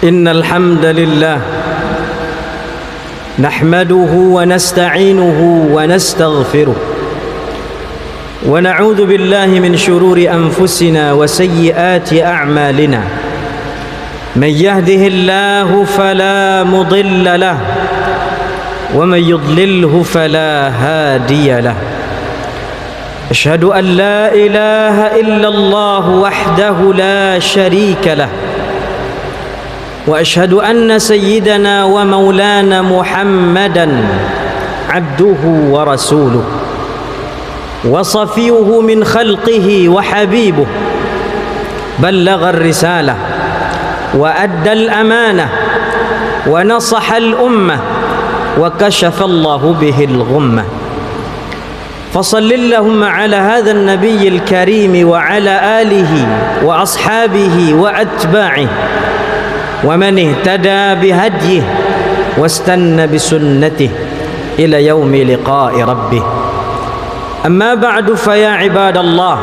إن الحمد لله نحمده ونستعينه ونستغفره ونعوذ بالله من شرور أنفسنا وسيئات أعمالنا من يهده الله فلا مضل له ومن يضلله فلا هادي له أشهد أن لا إله إلا الله وحده لا شريك له وأشهد أن سيدنا ومولانا محمدا عبده ورسوله وصفيه من خلقه وحبيبه بلغ الرسالة وأدى الأمانة ونصح الأمة وكشف الله به الغمة فصل اللهم على هذا النبي الكريم وعلى آله وأصحابه وأتباعه ومن اهتدى بهديه واستنى بسنته إلى يوم لقاء ربه أما بعد فيا عباد الله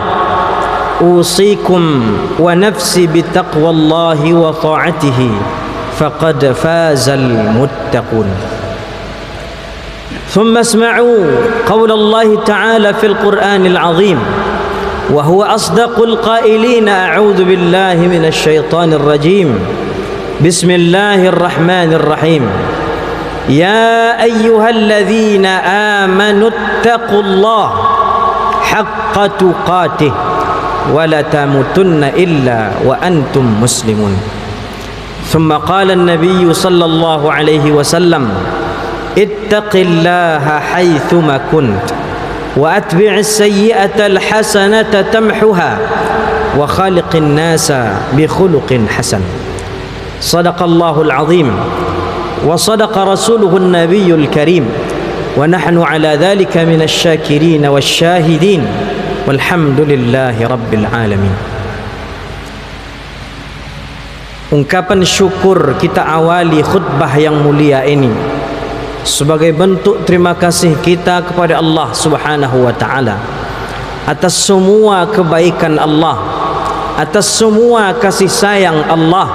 أوصيكم ونفسي بتقوى الله وطاعته فقد فاز المتقون ثم اسمعوا قول الله تعالى في القرآن العظيم وهو أصدق القائلين أعوذ بالله من الشيطان الرجيم بسم الله الرحمن الرحيم يا أيها الذين آمنوا اتقوا الله حق تقاته ولا تموتن إلا وأنتم مسلمون ثم قال النبي صلى الله عليه وسلم اتق الله حيثما كنت وأتبع السيئة الحسنة تمحها وخالق الناس بخلق حسن صدق الله العظيم وصدق رسوله النبي الكريم ونحن على ذلك من الشاكرين والشاهدين والحمد لله رب العالمين. Ungkapan syukur kita awali khutbah yang mulia ini sebagai bentuk terima kasih kita kepada Allah Subhanahu wa taala atas semua kebaikan Allah, atas semua kasih sayang Allah,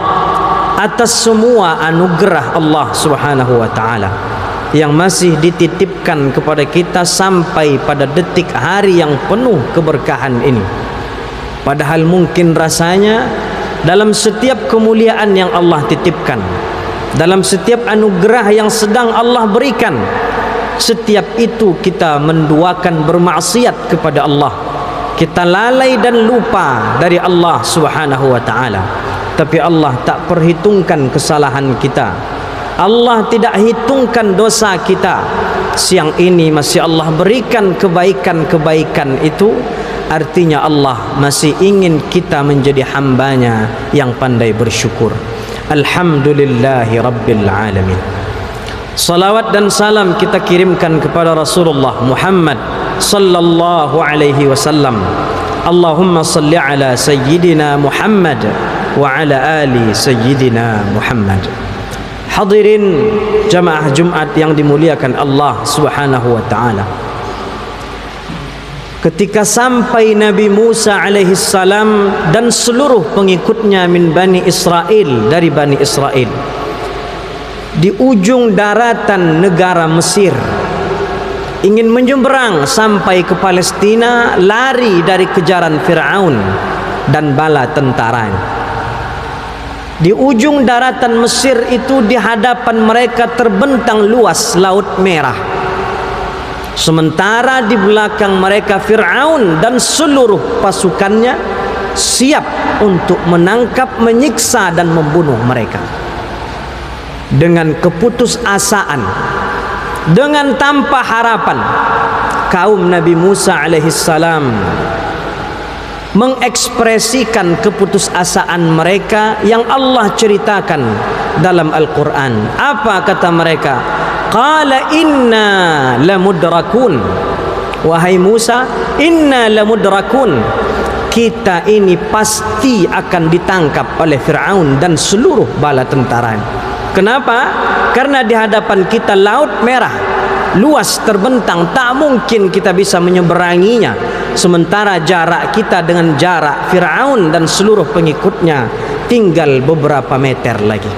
atas semua anugerah Allah Subhanahu wa taala yang masih dititipkan kepada kita sampai pada detik hari yang penuh keberkahan ini. Padahal mungkin rasanya dalam setiap kemuliaan yang Allah titipkan, dalam setiap anugerah yang sedang Allah berikan, setiap itu kita menduakan bermaksiat kepada Allah. Kita lalai dan lupa dari Allah Subhanahu wa taala. Tapi Allah tak perhitungkan kesalahan kita. Allah tidak hitungkan dosa kita. Siang ini masih Allah berikan kebaikan-kebaikan itu. Artinya Allah masih ingin kita menjadi hambanya yang pandai bersyukur. Alhamdulillahi Rabbil Alamin. Salawat dan salam kita kirimkan kepada Rasulullah Muhammad sallallahu alaihi wasallam. Allahumma salli ala Sayyidina Muhammad wa ala ali Sayyidina Muhammad. Hadirin jamaah Jumat yang dimuliakan Allah Subhanahu wa taala. Ketika sampai Nabi Musa alaihi salam dan seluruh pengikutnya min Bani Israel, dari Bani Israel, di ujung daratan negara Mesir, ingin menyeberang sampai ke Palestina, lari dari kejaran Fir'aun dan bala tentaranya. Di ujung daratan Mesir itu, di hadapan mereka terbentang luas Laut Merah. Sementara di belakang mereka Fir'aun dan seluruh pasukannya siap untuk menangkap, menyiksa dan membunuh mereka. Dengan keputusasaan, dengan tanpa harapan, kaum Nabi Musa alaihissalam mengekspresikan keputusasaan mereka yang Allah ceritakan dalam Al-Quran. Apa kata mereka? Qala inna lamudrakun. Wahai Musa, inna lamudrakun, kita ini pasti akan ditangkap oleh Fir'aun dan seluruh bala tentaranya. Kenapa? Karena di hadapan kita Laut Merah luas terbentang, tak mungkin kita bisa menyeberanginya. Sementara jarak kita dengan jarak Fir'aun dan seluruh pengikutnya tinggal beberapa meter lagi.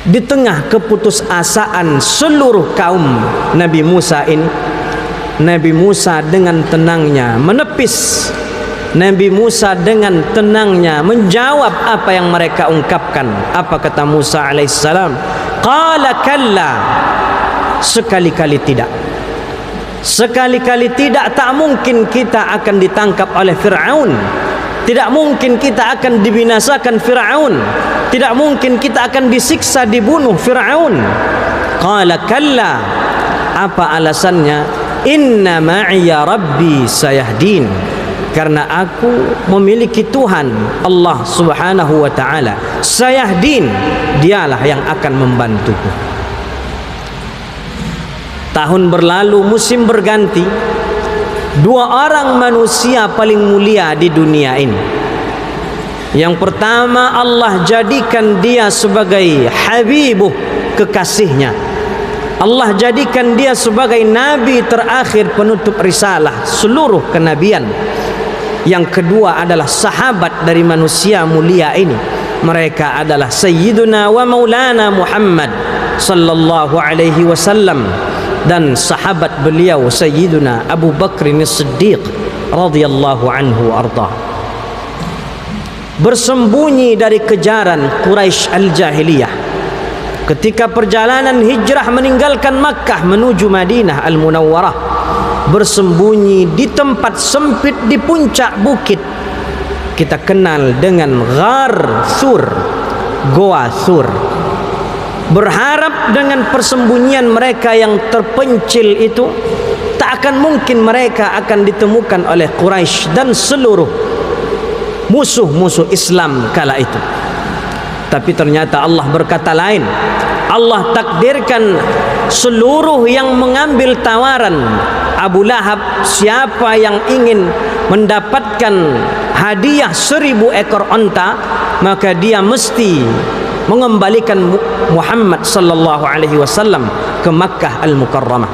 di tengah keputusasaan seluruh kaum Nabi Musa ini, Nabi Musa dengan tenangnya menepis, Nabi Musa dengan tenangnya menjawab apa yang mereka ungkapkan. Apa kata Musa alaihissalam? Qala kalla, sekali-kali tidak, sekali-kali tidak. Tak mungkin kita akan ditangkap oleh Fir'aun, tidak mungkin kita akan dibinasakan Fir'aun, tidak mungkin kita akan disiksa, dibunuh Fir'aun. Qala kalla, apa alasannya? Inna ma'iya rabbi sayahdin, karena aku memiliki Tuhan Allah subhanahu wa ta'ala, sayahdin, dialah yang akan membantuku. Tahun berlalu, musim berganti. Dua orang manusia paling mulia di dunia ini. Yang pertama, Allah jadikan dia sebagai habibuh, kekasihnya. Allah jadikan dia sebagai nabi terakhir, penutup risalah seluruh kenabian. Yang kedua adalah sahabat dari manusia mulia ini. Mereka adalah Sayyiduna wa Maulana Muhammad sallallahu alaihi wasallam dan sahabat beliau Sayyiduna Abu Bakr As-Siddiq radhiyallahu anhu arda. Bersembunyi dari kejaran Quraisy Al-Jahiliyah ketika perjalanan hijrah meninggalkan Makkah menuju Madinah Al-Munawwarah, bersembunyi di tempat sempit di puncak bukit kita kenal dengan Ghar Thur, Goa Thur. Berharap dengan persembunyian mereka yang terpencil itu tak akan mungkin mereka akan ditemukan oleh Quraisy dan seluruh musuh-musuh Islam kala itu. Tapi ternyata Allah berkata lain. Allah takdirkan seluruh yang mengambil tawaran Abu Lahab, siapa yang ingin mendapatkan hadiah 1000 ekor onta, maka dia mesti mengembalikan Muhammad sallallahu alaihi wasallam ke Makkah Al-Mukarramah.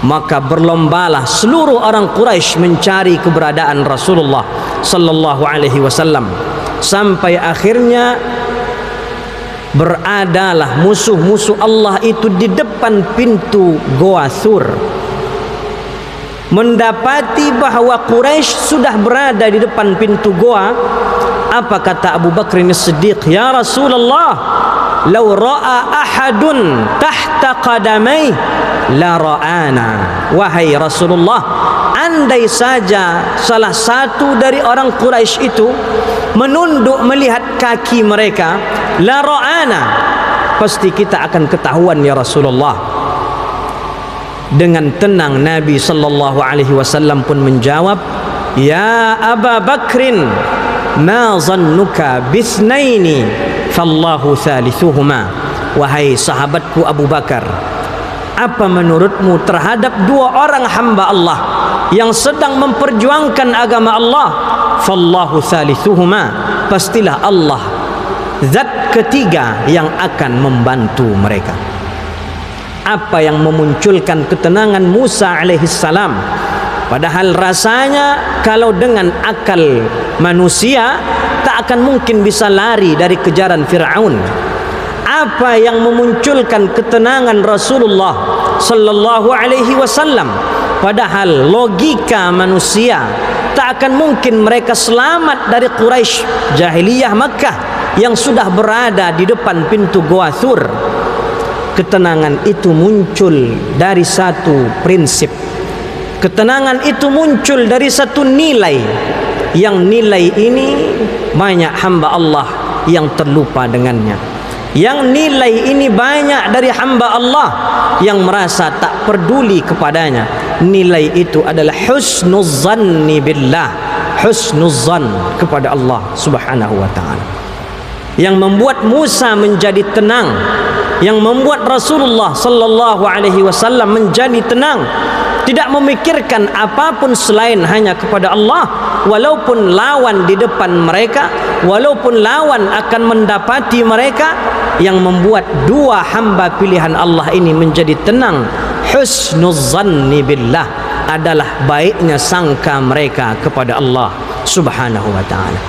Maka berlombalah seluruh orang Quraisy mencari keberadaan Rasulullah sallallahu alaihi wasallam, sampai akhirnya beradalah musuh-musuh Allah itu di depan pintu Goa Thur. Mendapati bahwa Quraisy sudah berada di depan pintu goa, apa kata Abu Bakr As-Siddiq? Ya Rasulullah, law ra'a ahadun tahta qadamai la ra'ana. Wahai Rasulullah, andai saja salah satu dari orang Quraisy itu menunduk melihat kaki mereka, la ra'ana, pasti kita akan ketahuan ya Rasulullah. Dengan tenang Nabi sallallahu alaihi wasallam pun menjawab, ya Aba Bakrin, ma zannuka bisnaini fallahu thalithuhuma. Wahai sahabatku Abu Bakar, apa menurutmu terhadap dua orang hamba Allah yang sedang memperjuangkan agama Allah? Fallahu thalithuhuma, pastilah Allah zat ketiga yang akan membantu mereka. Apa yang memunculkan ketenangan Musa alaihissalam? Padahal rasanya kalau dengan akal manusia tak akan mungkin bisa lari dari kejaran Fir'aun. Apa yang memunculkan ketenangan Rasulullah sallallahu alaihi wasallam? Padahal logika manusia tak akan mungkin mereka selamat dari Quraisy Jahiliyah Makkah yang sudah berada di depan pintu Goa Thur. Ketenangan itu muncul dari satu prinsip. Ketenangan itu muncul dari satu nilai. Yang nilai ini banyak hamba Allah yang terlupa dengannya. Yang nilai ini banyak dari hamba Allah yang merasa tak peduli kepadanya. Nilai itu adalah husnuz zanni billah, husnuz zan kepada Allah subhanahu wa ta'ala, yang membuat Musa menjadi tenang, yang membuat Rasulullah sallallahu alaihi wasallam menjadi tenang, tidak memikirkan apapun selain hanya kepada Allah, walaupun lawan di depan mereka, walaupun lawan akan mendapati mereka. Yang membuat dua hamba pilihan Allah ini menjadi tenang, husnuz zanni billah, adalah baiknya sangka mereka kepada Allah subhanahu wa ta'ala.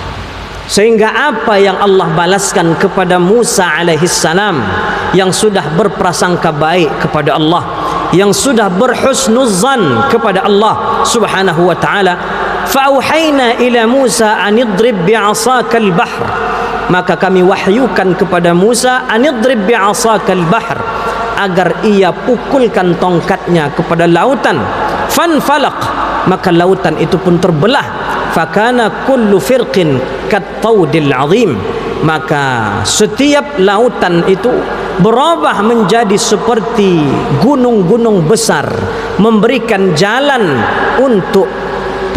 Sehingga apa yang Allah balaskan kepada Musa alaihissalam, yang sudah berprasangka baik kepada Allah, yang sudah berhusnuzan kepada Allah subhanahu wa ta'ala, fa'auhayna ila Musa anidrib bi'asakal bahr, maka kami wahyukan kepada Musa anidrib bi'asakal bahr, agar ia pukulkan tongkatnya kepada lautan. Fanfalaq, maka lautan itu pun terbelah. Fakana kullu firqin kattaudil azim, maka setiap lautan itu berubah menjadi seperti gunung-gunung besar, memberikan jalan untuk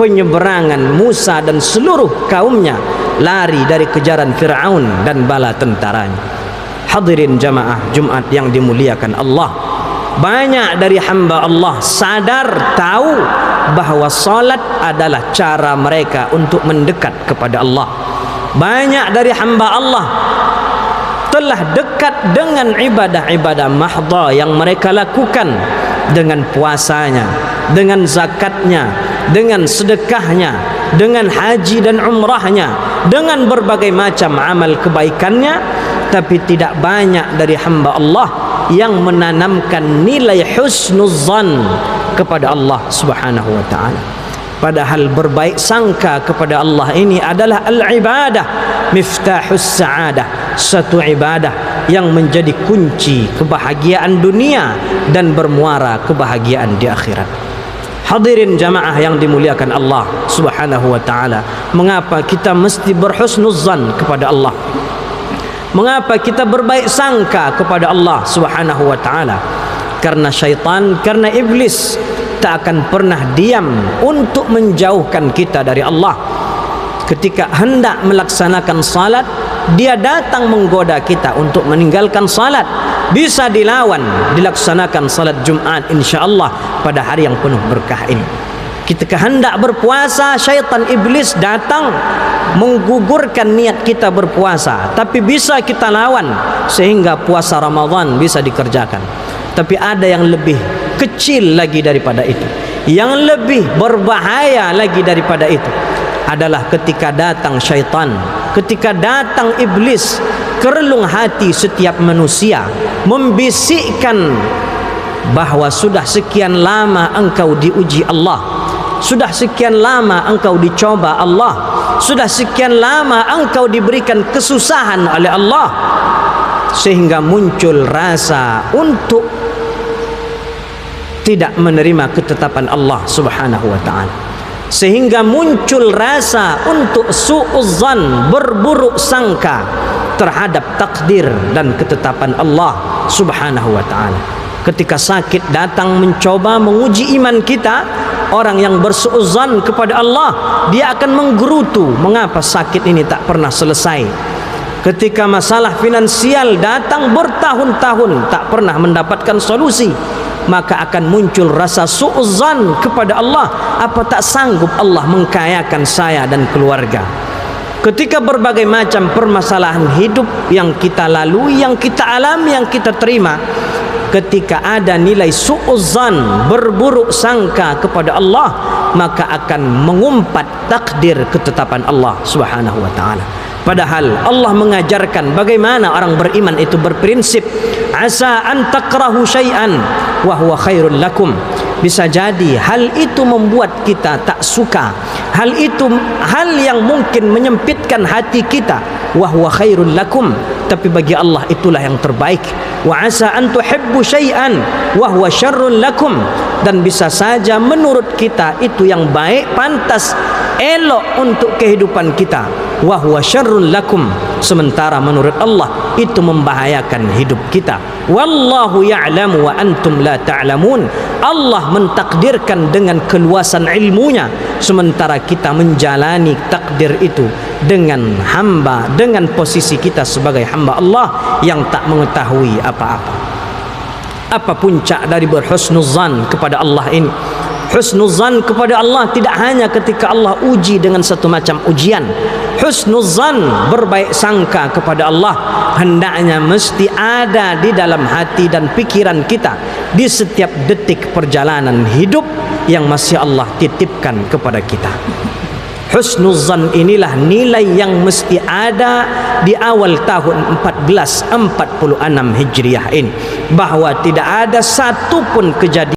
penyeberangan Musa dan seluruh kaumnya lari dari kejaran Fir'aun dan bala tentaranya. Hadirin jamaah Jumat yang dimuliakan Allah, banyak dari hamba Allah sadar, tahu bahawa salat adalah cara mereka untuk mendekat kepada Allah. Banyak dari hamba Allah telah dekat dengan ibadah-ibadah mahdha yang mereka lakukan, dengan puasanya, dengan zakatnya, dengan sedekahnya, dengan haji dan umrahnya, dengan berbagai macam amal kebaikannya. Tapi tidak banyak dari hamba Allah yang menanamkan nilai husnuzan kepada Allah subhanahu wa ta'ala. Padahal berbaik sangka kepada Allah ini adalah al-ibadah miftahus sa'adah, satu ibadah yang menjadi kunci kebahagiaan dunia dan bermuara kebahagiaan di akhirat. Hadirin jamaah yang dimuliakan Allah subhanahu wa ta'ala, mengapa kita mesti berhusnuzan kepada Allah? Mengapa kita berbaik sangka kepada Allah subhanahu wa ta'ala? Karena syaitan, karena iblis tak akan pernah diam untuk menjauhkan kita dari Allah. Ketika hendak melaksanakan salat, dia datang menggoda kita untuk meninggalkan salat. Bisa dilawan, dilaksanakan salat Jumat insyaAllah pada hari yang penuh berkah ini. Ketika hendak berpuasa, syaitan iblis datang menggugurkan niat kita berpuasa, tapi bisa kita lawan sehingga puasa Ramadan bisa dikerjakan. Tapi ada yang lebih kecil lagi daripada itu, yang lebih berbahaya lagi daripada itu adalah ketika datang syaitan, ketika datang iblis ke relung hati setiap manusia, membisikkan bahawa sudah sekian lama engkau diuji Allah, sudah sekian lama engkau dicoba Allah, sudah sekian lama engkau diberikan kesusahan oleh Allah, sehingga muncul rasa untuk tidak menerima ketetapan Allah subhanahu wa ta'ala, sehingga muncul rasa untuk su'uzzan, berburuk sangka terhadap takdir dan ketetapan Allah subhanahu wa ta'ala. Ketika sakit datang mencoba menguji iman kita, orang yang bersu'uzzan kepada Allah, dia akan menggerutu mengapa sakit ini tak pernah selesai. Ketika masalah finansial datang bertahun-tahun tak pernah mendapatkan solusi, maka akan muncul rasa su'uzzan kepada Allah, apa tak sanggup Allah mengkayakan saya dan keluarga. Ketika berbagai macam permasalahan hidup yang kita lalui, yang kita alami, yang kita terima, ketika ada nilai su'uzzan, berburuk sangka kepada Allah, maka akan mengumpat takdir ketetapan Allah subhanahu wa ta'ala. Padahal Allah mengajarkan bagaimana orang beriman itu berprinsip, asa an takrahu syai'an wa huwa khairul lakum. Bisa jadi hal itu membuat kita tak suka, hal itu hal yang mungkin menyempitkan hati kita, wa huwa khairul lakum, tapi bagi Allah itulah yang terbaik. Wa asa an tuhibbu syai'an wa huwa syarrul lakum, dan bisa saja menurut kita itu yang baik, pantas, elok untuk kehidupan kita, wa huwa syarrul lakum, sementara menurut Allah itu membahayakan hidup kita. Wallahu ya'lamu wa antum la ta'lamun. Allah mentakdirkan dengan keluasan ilmunya, sementara kita menjalani takdir itu dengan hamba, dengan posisi kita sebagai hamba Allah yang tak mengetahui apa-apa. Apa puncak dari berhusnuzan kepada Allah ini? Husnuzan kepada Allah tidak hanya ketika Allah uji dengan satu macam ujian. Husnuzan, berbaik sangka kepada Allah, hendaknya mesti ada di dalam hati dan pikiran kita di setiap detik perjalanan hidup yang masih Allah titipkan kepada kita. husnuzan inilah nilai yang mesti ada di awal tahun 1446 Hijriah ini, bahawa tidak ada satu pun kejadian